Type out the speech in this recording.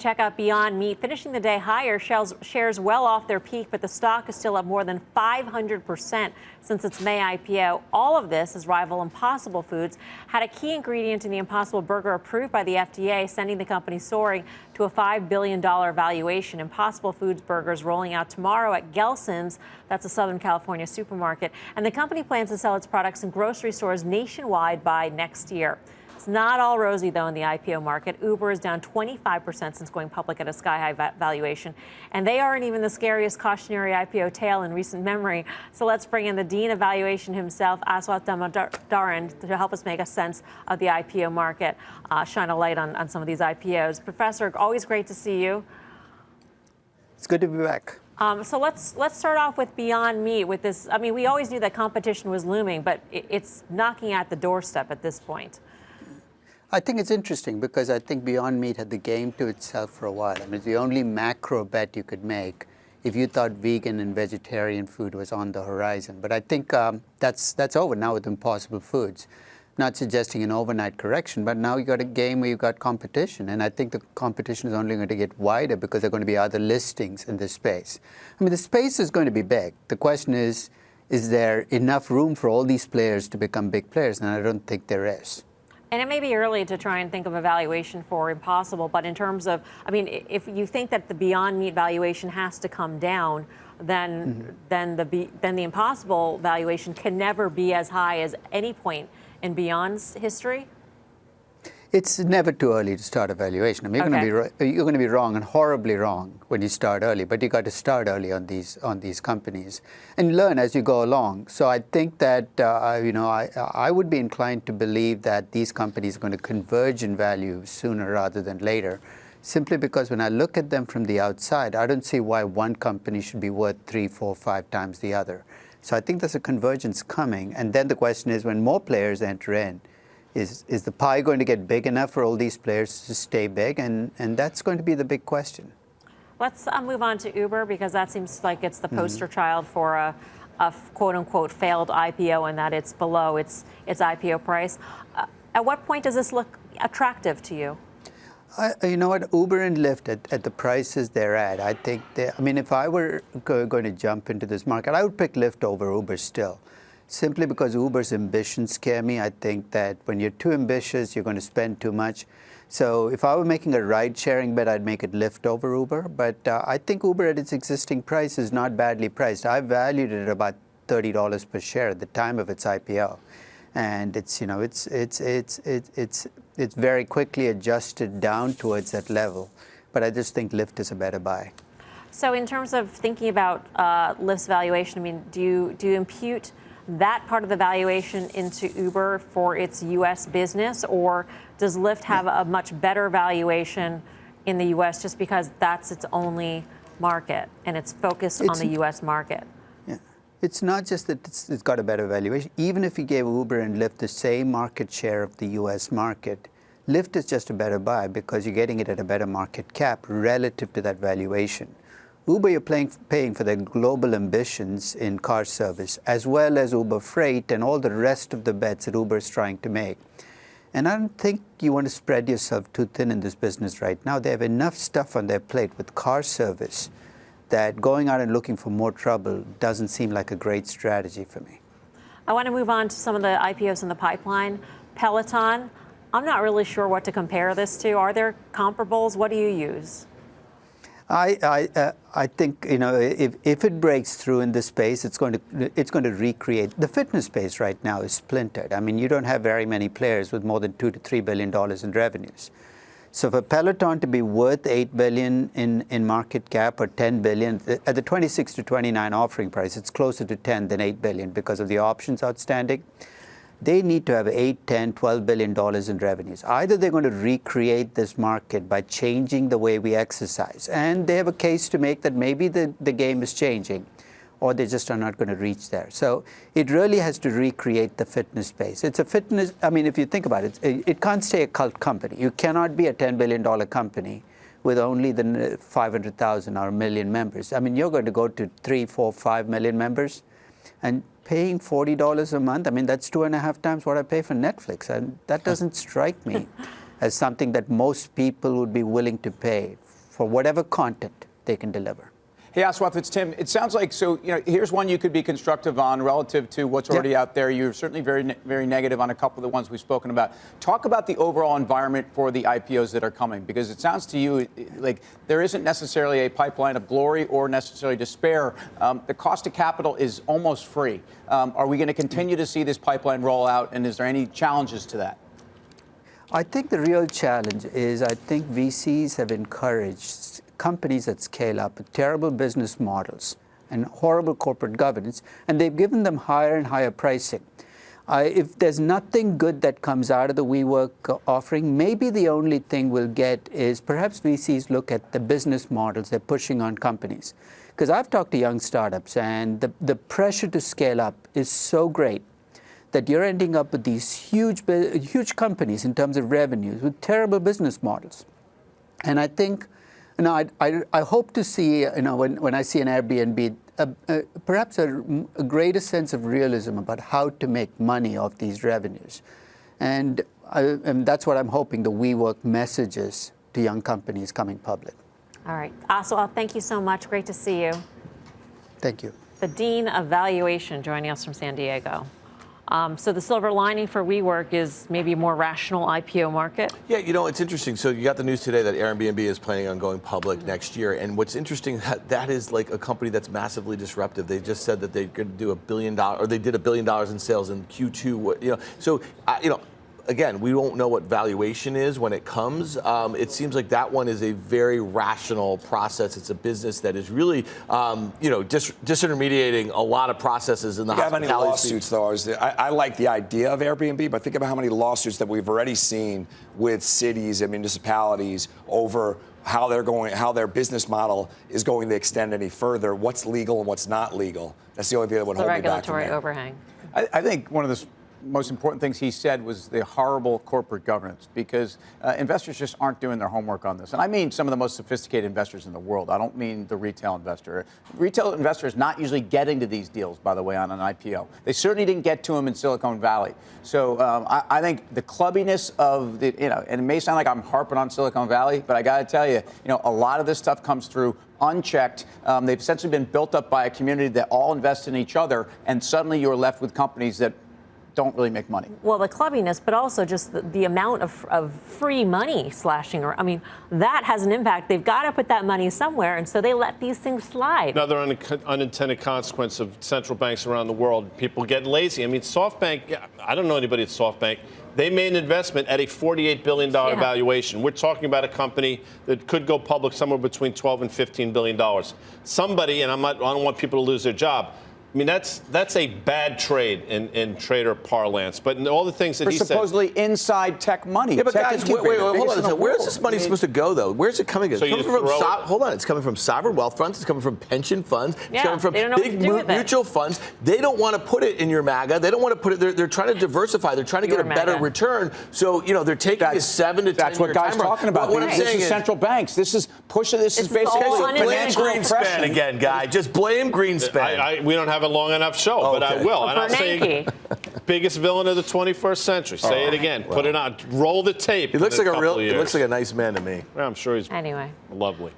Check out Beyond Meat, finishing the day higher, shares well off their peak, but the stock is still up more than 500% since its May IPO. All of this as rival Impossible Foods had a key ingredient in the Impossible Burger approved by the FDA, sending the company soaring to a $5 billion valuation. Impossible Foods burgers rolling out tomorrow at Gelson's, that's a Southern California supermarket, and the company plans to sell its products in grocery stores nationwide by next year. It's not all rosy, though, in the IPO market. Uber is down 25% since going public at a sky-high valuation, and they aren't even the scariest cautionary IPO tale in recent memory. So let's bring in the Dean of Valuation himself, Aswath Damodaran, to help us make a sense of the IPO market, shine a light on some of these IPOs. Professor, always great to see you. It's good to be back. So let's start off with Beyond Meat. With this, I mean, we always knew that competition was looming, but it's knocking at the doorstep at this point. I think it's interesting because I think Beyond Meat had the game to itself for a while. I mean, it's the only macro bet you could make if you thought vegan and vegetarian food was on the horizon. But I think that's over now with Impossible Foods. Not suggesting an overnight correction, but now you got a game where you've got competition. And I think the competition is only going to get wider because there are going to be other listings in this space. I mean, the space is going to be big. The question is there enough room for all these players to become big players? And I don't think there is. And it may be early to try and think of a valuation for Impossible, but in terms of, I mean, if you think that the Beyond Meat valuation has to come down, then the Impossible valuation can never be as high as any point in Beyond's history? It's never too early to start a valuation. I mean, you're going to be wrong and horribly wrong when you start early, but you got to start early on these companies and learn as you go along. So I think that I would be inclined to believe that these companies are going to converge in value sooner rather than later, simply because when I look at them from the outside, I don't see why one company should be worth 3, 4, 5 times the other. So I think there's a convergence coming, and then the question is, when more players enter in, is the pie going to get big enough for all these players to stay big? And that's going to be the big question. Let's move on to Uber, because that seems like it's the poster child for a quote-unquote failed IPO, and that it's below its IPO price. At what point does this look attractive to you? You know what, Uber and Lyft at the prices they're at, I think I mean, if I were going to jump into this market, I would pick Lyft over Uber still. Simply because Uber's ambitions scare me. I think that when you're too ambitious, you're going to spend too much. So if I were making a ride-sharing bet, I'd make it Lyft over Uber. But I think Uber at its existing price is not badly priced. I valued it at about $30 per share at the time of its IPO. And it's, you know, it's very quickly adjusted down towards that level. But I just think Lyft is a better buy. So in terms of thinking about Lyft's valuation, I mean, do you impute that part of the valuation into Uber for its U.S. business, or does Lyft have a much better valuation in the U.S. just because that's its only market and it's focused on the U.S. market? Yeah, it's not just that it's got a better valuation. Even if you gave Uber and Lyft the same market share of the U.S. market, Lyft is just a better buy because you're getting it at a better market cap relative to that valuation. Uber, you're paying for their global ambitions in car service, as well as Uber Freight and all the rest of the bets that Uber is trying to make. And I don't think you want to spread yourself too thin in this business right now. They have enough stuff on their plate with car service that going out and looking for more trouble doesn't seem like a great strategy for me. I want to move on to some of the IPOs in the pipeline. Peloton, I'm not really sure what to compare this to. Are there comparables? What do you use? I think, you know, if it breaks through in this space, it's going to recreate. The fitness space right now is splintered. I mean, you don't have very many players with more than $2 to $3 billion in revenues. So for Peloton to be worth $8 billion in market cap or $10 billion at the 26 to 29 offering price, it's closer to 10 than $8 billion because of the options outstanding. They need to have $8, $10, $12 billion in revenues. Either they're going to recreate this market by changing the way we exercise, and they have a case to make that maybe the game is changing, or they just are not going to reach there. So it really has to recreate the fitness space. It's a fitness, I mean, if you think about it, it can't stay a cult company. You cannot be a $10 billion company with only the 500,000 or 1 million members. I mean, you're going to go to 3, 4, 5 million members, and paying $40 a month, I mean, that's 2.5 times what I pay for Netflix. And that doesn't strike me as something that most people would be willing to pay for whatever content they can deliver. Hey, Aswath, it's Tim. It sounds like, so, here's one you could be constructive on relative to what's already out there. You're certainly very negative on a couple of the ones we've spoken about. Talk about the overall environment for the IPOs that are coming, because it sounds to you like there isn't necessarily a pipeline of glory or necessarily despair. The cost of capital is almost free. Are we going to continue to see this pipeline roll out, and is there any challenges to that? I think the real challenge is I think VCs have encouraged companies that scale up with terrible business models and horrible corporate governance, and they've given them higher and higher pricing. If there's nothing good that comes out of the WeWork offering, maybe the only thing we'll get is perhaps VCs look at the business models they're pushing on companies. Because I've talked to young startups, and the pressure to scale up is so great that you're ending up with these huge companies in terms of revenues with terrible business models. And I think, I hope to see, when I see an Airbnb, perhaps a greater sense of realism about how to make money off these revenues. And that's what I'm hoping the WeWork messages to young companies coming public. All right. Aswath, thank you so much. Great to see you. Thank you. The Dean of Valuation joining us from San Diego. So the silver lining for WeWork is maybe a more rational IPO market? Yeah, it's interesting. So you got the news today that Airbnb is planning on going public next year. And what's interesting, that is like a company that's massively disruptive. They just said that they're going to do $1 billion, or they did $1 billion in sales in Q2. So, again, we won't know what valuation is when it comes. It seems like that one is a very rational process. It's a business that is really, disintermediating a lot of processes in the hospitality. Have any lawsuits, though? I like the idea of Airbnb, but think about how many lawsuits that we've already seen with cities and municipalities over how their business model is going to extend any further. What's legal and what's not legal? That's the only thing that would hold me back from there. The regulatory overhang. I think one of the most important things he said was the horrible corporate governance, because investors just aren't doing their homework on this. And I mean some of the most sophisticated investors in the world. I don't mean the retail investor. Retail investor is not usually getting to these deals, by the way, on an IPO. They certainly didn't get to them in Silicon Valley. So I think the clubbiness of the, and it may sound like I'm harping on Silicon Valley, but I got to tell you, a lot of this stuff comes through unchecked. They've essentially been built up by a community that all invest in each other, and suddenly you're left with companies that don't really make money. Well, the clubbiness, but also just the amount of free money slashing around. I mean, that has an impact. They've got to put that money somewhere, and so they let these things slide. Another unintended consequence of central banks around the world, people get lazy. I mean, SoftBank, I don't know anybody at SoftBank. They made an investment at a $48 billion valuation. We're talking about a company that could go public somewhere between $12 and $15 billion. Somebody, and I don't want people to lose their job, I mean, that's a bad trade in trader parlance. But in all the things that for he supposedly inside tech money. Yeah, but tech guys, wait, hold on. Where's this money supposed to go, though? Where's it coming from? Hold on. It's coming from sovereign wealth funds. It's coming from pension funds. It's coming from big mutual funds. They don't want to put it in your MAGA. They don't want to put it. They're trying to diversify. They're trying to get a better return. So, they're taking a 7 to 10 year That's what Guy's talking about. What I'm saying is central banks. This is pushing. This is basically financial Greenspan again, Guy. Just blame Greenspan. We don't have a long enough show. But I will. And I'll say biggest villain of the 21st century. Say it again. Well, put it on. Roll the tape. He looks like a nice man to me. Well, I'm sure he's lovely.